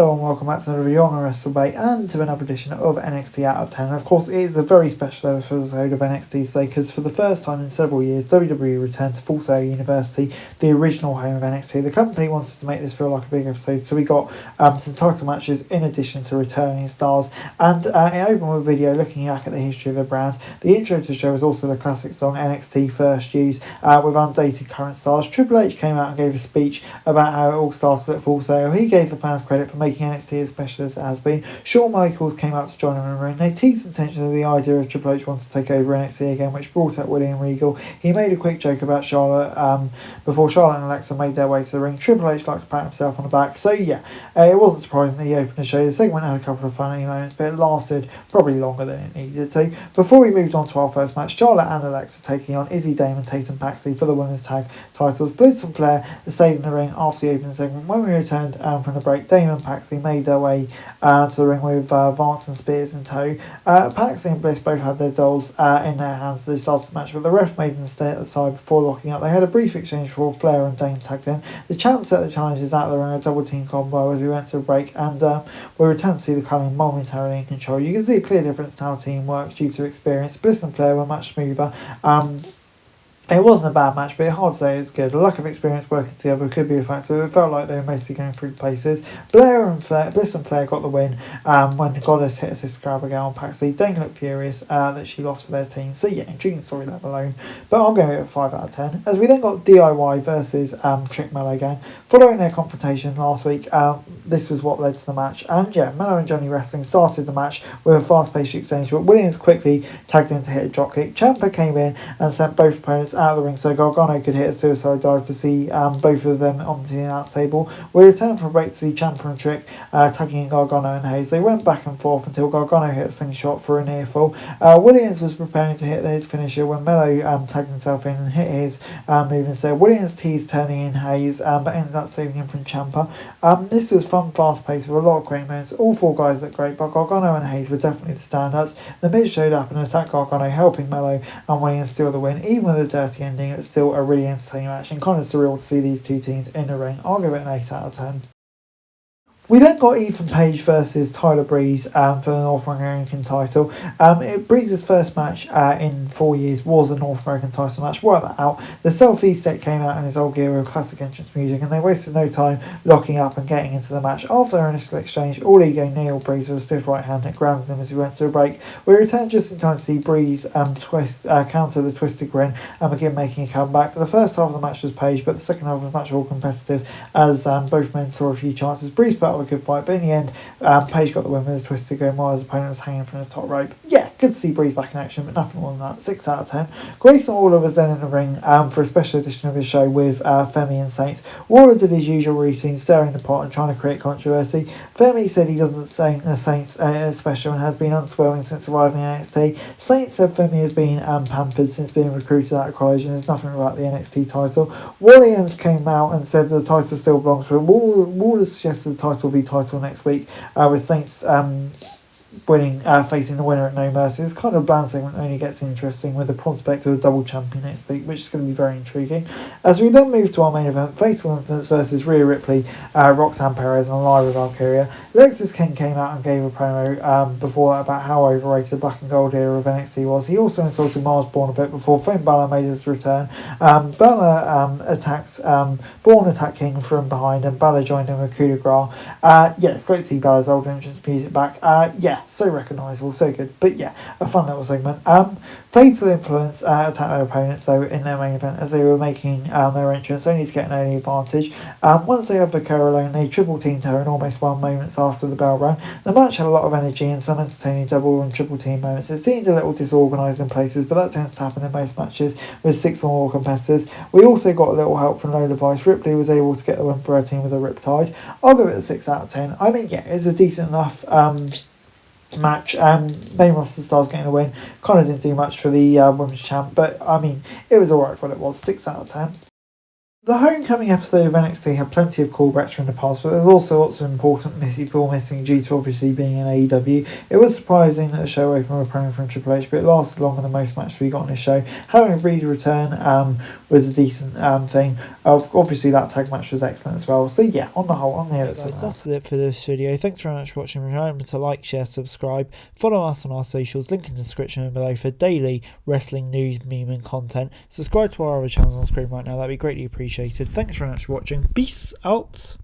Hello and welcome back to another video on WrestleBait and to another edition of NXT Out of 10. And of course, it is a very special episode of NXT today because for the first time in several years, WWE returned to Full Sail University, the original home of NXT. The company wanted to make this feel like a big episode, so we got some title matches in addition to returning stars. And it opened with a video looking back at the history of the brand. The intro to the show was also the classic song NXT First Use with undated current stars. Triple H came out and gave a speech about how it all started at Full Sail. He gave the fans credit for making NXT as special as it has been. Shawn Michaels came out to join him in the ring. They teased the tension of the idea of Triple H wanting to take over NXT again, which brought out William Regal. He made a quick joke about Charlotte before Charlotte and Alexa made their way to the ring. Triple H liked to pat himself on the back. So yeah, it wasn't surprising that he opened the show. The segment had a couple of funny moments, but it lasted probably longer than it needed to. Before we moved on to our first match, Charlotte and Alexa taking on Izzy, Damon, Tatum, Paxley for the women's tag titles. Bliss and Flair stayed in the ring after the opening segment. When we returned from the break, Damon and Paxley made their way to the ring with Vance and Spears in tow. Paxley and Bliss both had their dolls in their hands as they started the match, but the ref made them stay at the side before locking up. They had a brief exchange before Flair and Dane tagged in. The champ set the challenges out of the ring, a double team combo as we went to a break, and we returned to see the Culling momentarily in control. You can see a clear difference in how the team works due to experience. Bliss and Flair were much smoother. It wasn't a bad match, but it's hard to say it's good. A lack of experience working together could be a factor. It felt like they were mostly going through places. Bliss and Flair got the win when the Goddess hit a sister grab again on Paxley. Dane looked furious that she lost for their team. So yeah, intriguing story that alone. But I'll go with it a 5 out of 10. As we then got DIY versus Trick Mello Gang. Following their confrontation last week, this was what led to the match. And yeah, Mello and Johnny Wrestling started the match with a fast-paced exchange, but Williams quickly tagged in to hit a dropkick. Ciampa came in and sent both opponents out of the ring so Gargano could hit a suicide dive to see both of them onto the announce table. We returned from a break to see Ciampa and Trick tagging Gargano and Hayes. They went back and forth until Gargano hit a slingshot for a near fall. Williams was preparing to hit his finisher when Mello tagged himself in and hit his move instead. Williams teased turning in Hayes but ended up saving him from Ciampa. This was fun, fast paced with a lot of great moments. All four guys looked great, but Gargano and Hayes were definitely the standouts. The Miz showed up and attacked Gargano, helping Mello and Williams steal the win. Even with a dirty ending, it's still a really entertaining match and kind of surreal to see these two teams in the ring. I'll give it an 8 out of 10. We then got Ethan Page versus Tyler Breeze for the North American title. Breeze's first match in 4 years was a North American title match. Work that out. The selfie stick came out in his old gear with classic entrance music, and they wasted no time locking up and getting into the match. After their initial exchange, All Ego nailed Breeze with a stiff right hand and grounds him as we went to a break. We returned just in time to see Breeze counter the twisted grin and begin making a comeback. The first half of the match was Page, but the second half was much more competitive as both men saw a few chances. Breeze battled a good fight, but in the end, Page got the win with a twisted grin while his opponent was hanging from the top rope. Yeah, good to see Breeze back in action, but nothing more than that. 6 out of 10. Grayson Waller was then in the ring for a special edition of his show with Femi and Saints. Waller did his usual routine, stirring the pot and trying to create controversy. Femi said he doesn't think the Saints special and has been unswerving since arriving in NXT. Saints said Femi has been pampered since being recruited out of college and there's nothing about the NXT title. Williams came out and said the title still belongs to him. Waller suggested the title be title next week with Saints winning, facing the winner at No Mercy. This kind of bland segment only gets interesting with the prospect of a double champion next week, which is going to be very intriguing. As we then move to our main event, Fatal Influence versus Rhea Ripley, Roxanne Perez and Lyra Valkyria. Lexis King came out and gave a promo before that about how overrated the black and gold era of NXT was. He also insulted Mars Bourne a bit before Finn Balor made his return. Balor attacked King from behind and Balor joined him with coup de grace. Yeah, it's great to see Balor's old entrance music back. Yeah, so recognisable, so good. But yeah, a fun little segment. Fatal Influence attacked their opponents though in their main event as they were making their entrance, only to get an early advantage. Once they had Vaquero alone, they triple teamed her and almost won moments after the bell rang. The match had a lot of energy and some entertaining double and triple team moments. It seemed a little disorganised in places, but that tends to happen in most matches with 6 or more competitors. We also got a little help from Lola Vice. Ripley was able to get the win for her team with a Riptide. I'll give it a 6 out of 10. I mean, yeah, it's a decent enough match. Main roster stars getting a win. Kind of didn't do much for the women's champ, but I mean, it was alright for what it was. 6 out of 10. The homecoming episode of NXT had plenty of callbacks from the past, but there's also lots of important people missing due to obviously being in AEW. It was surprising that the show opened with a promo from Triple H, but it lasted longer than most matches we got on this show. Having Reed return was a decent thing. Obviously, that tag match was excellent as well. So yeah, on the whole, on here, that's it for this video. Thanks very much for watching. Remember to like, share, subscribe, follow us on our socials, link in the description below for daily wrestling news, meme and content. Subscribe to our other channels on screen right now, that'd be greatly appreciated. Thanks very much for watching. Peace out.